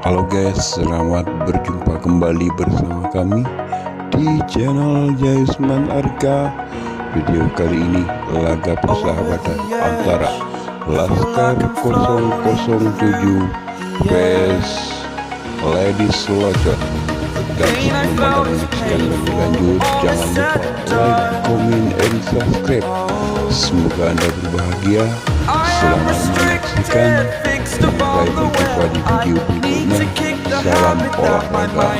Halo guys, selamat berjumpa kembali bersama kami di channel Jaisman Arga. Video kali ini laga persahabatan antara Laskar 007 vs Ladies Locon. Dan sebelum menyaksikan lebih lanjut, jangan lupa like, comment, and subscribe. Semoga Anda berbahagia. Selamat menyaksikan. Sampai berjumpa di video berikutnya. Salam olahraga.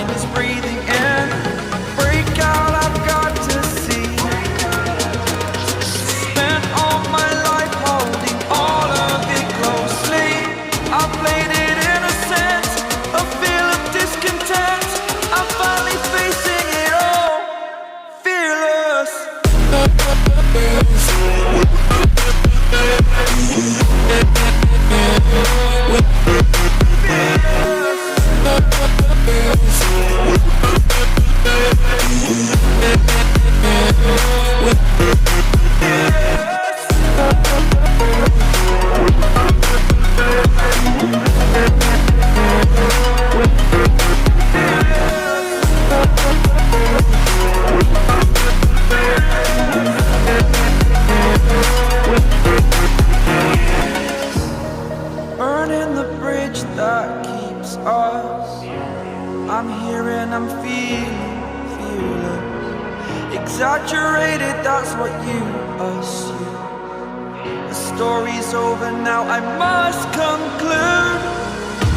I'm here and I'm feeling fearless. Exaggerated, that's what you assume. The story's over now, I must conclude.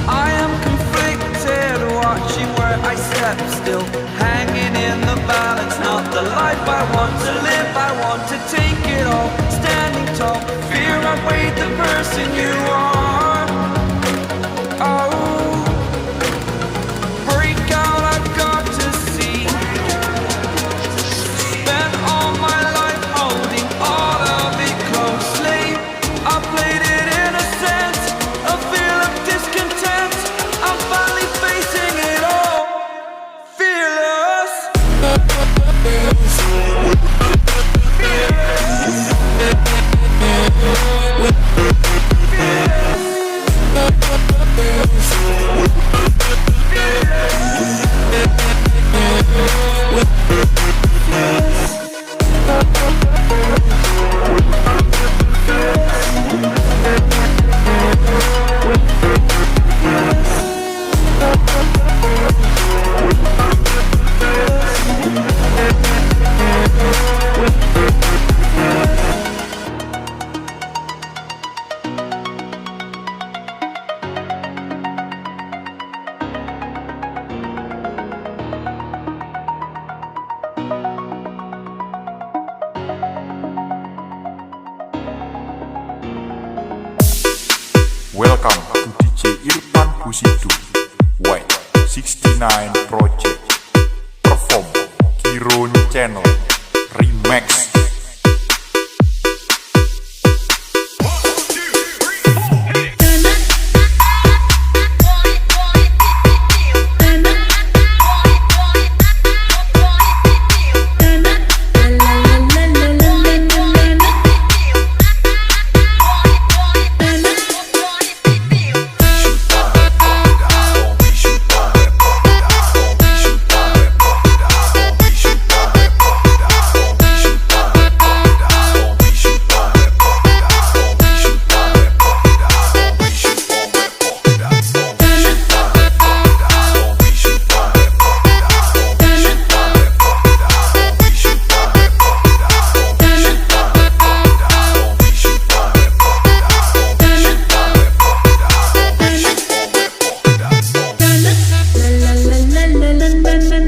I am conflicted, watching where I step still, hanging in the balance. Not the life I want to live, I want to take it all. Standing tall, fear I've weighed the person you are. Oh, welcome to DJ Irfan Husidu White 69 Project perform Kirun Channel Remix.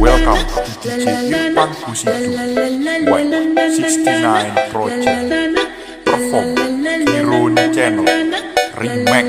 Welcome to DJ Irfan Husidu White 69 Project perform Kirun Channel Remix.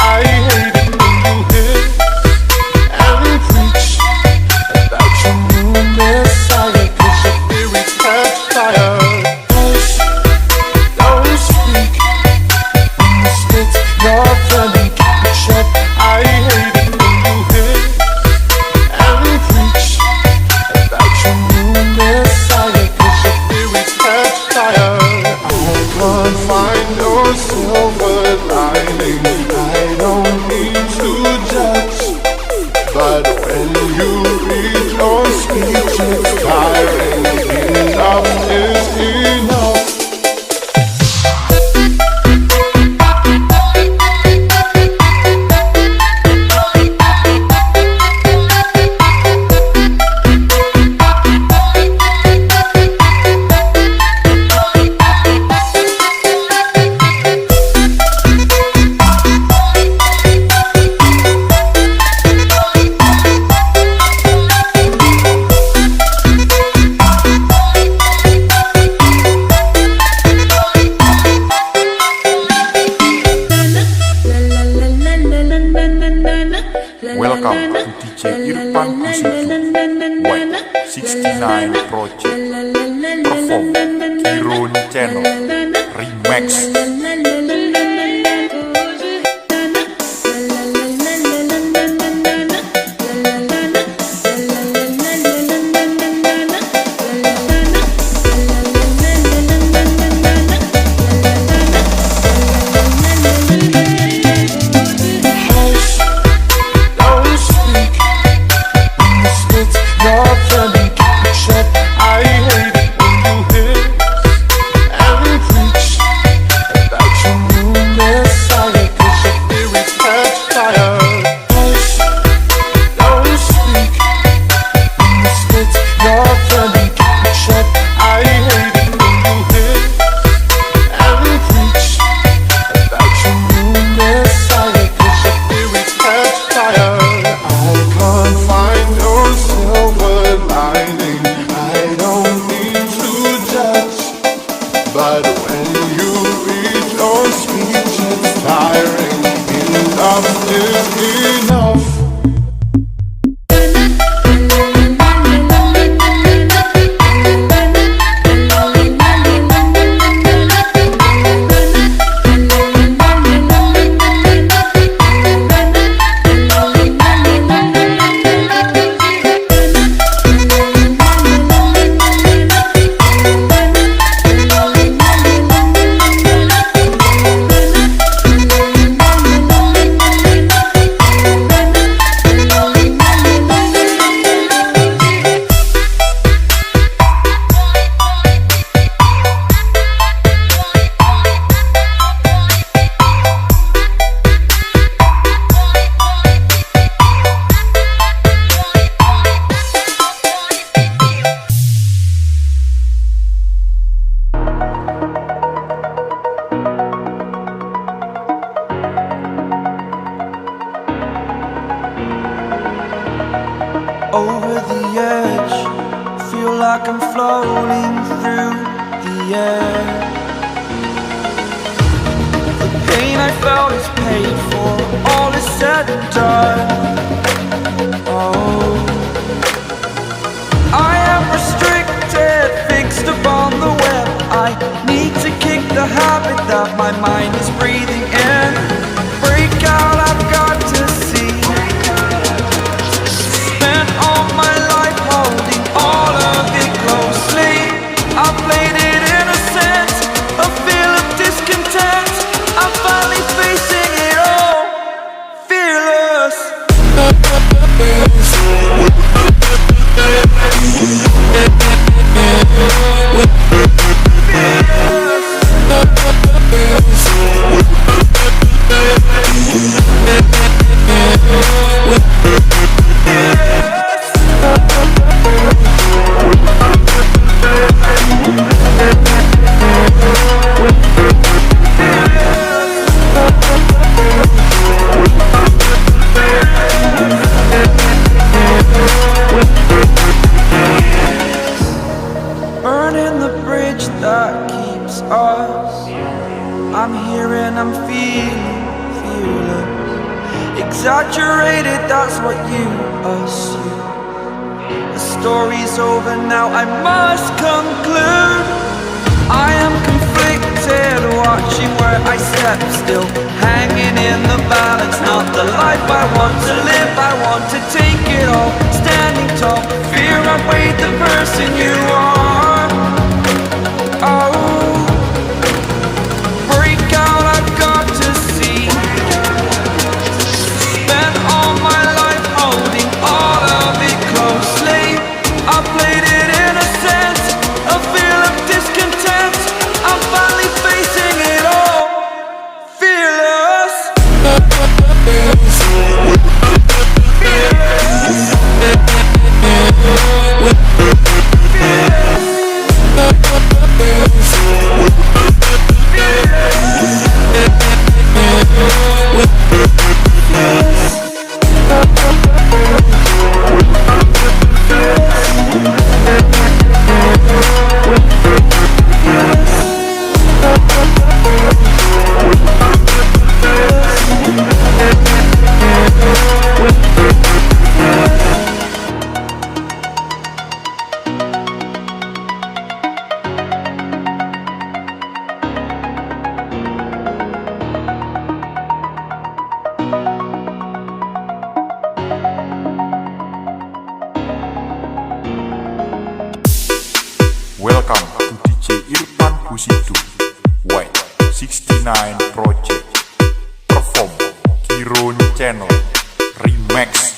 I hate it when you hit and preach Welcome to DJ Irfan Husitu, White 69 Project, perform Kironi Channel, Remix. But when you read your speech, it's tiring. Enough is enough. Over the edge, feel like I'm floating through the air. The pain I felt is paid for, all is said and done. Oh, I am restricted, fixed upon the web. I need to kick the habit that my mind is breathing in. Break out, I've got to see. Spent all my life holding all of it closely. I played it innocent, a feel of discontent. I'm finally facing it all, fearless. Burning the bridge that keeps us. I'm here and I'm feeling fearless. Exaggerated, that's what you assume. The story's over now, I must conclude. I am conflicted, watching where I step still, hanging in the balance. Not the life I want to live, I want to take it all. Standing tall, fear outweighed the person you are. Oh, break out, I've got to see. Spent all my life holding all of it closely. I played it innocent, a feel of discontent. I'm finally facing it all, fearless. Fearless. Remix.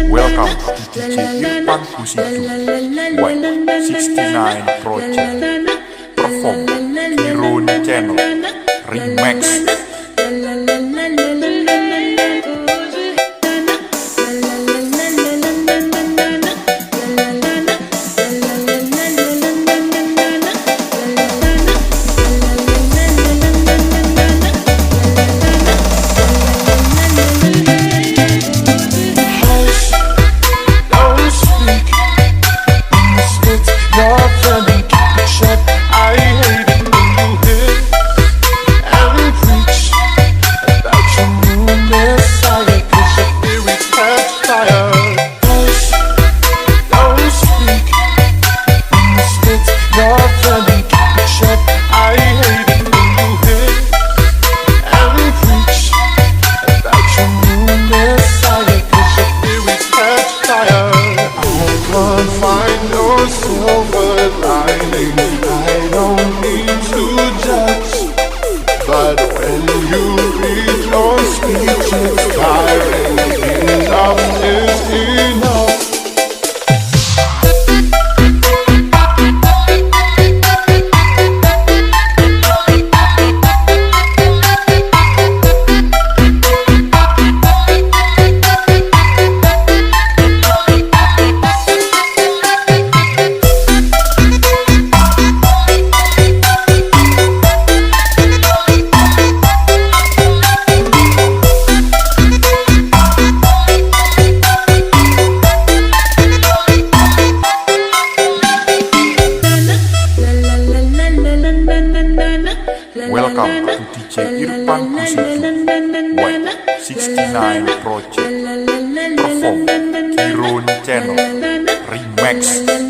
Welcome to DJ Irfan Husitu White 69 Project Perform Kirun Channel Remix. I don't need to judge, but when you read your speech, it's tiring. Enough is enough. Welcome to DJ Irfan Husitu White 69 Project Perform Kirun Channel Remix.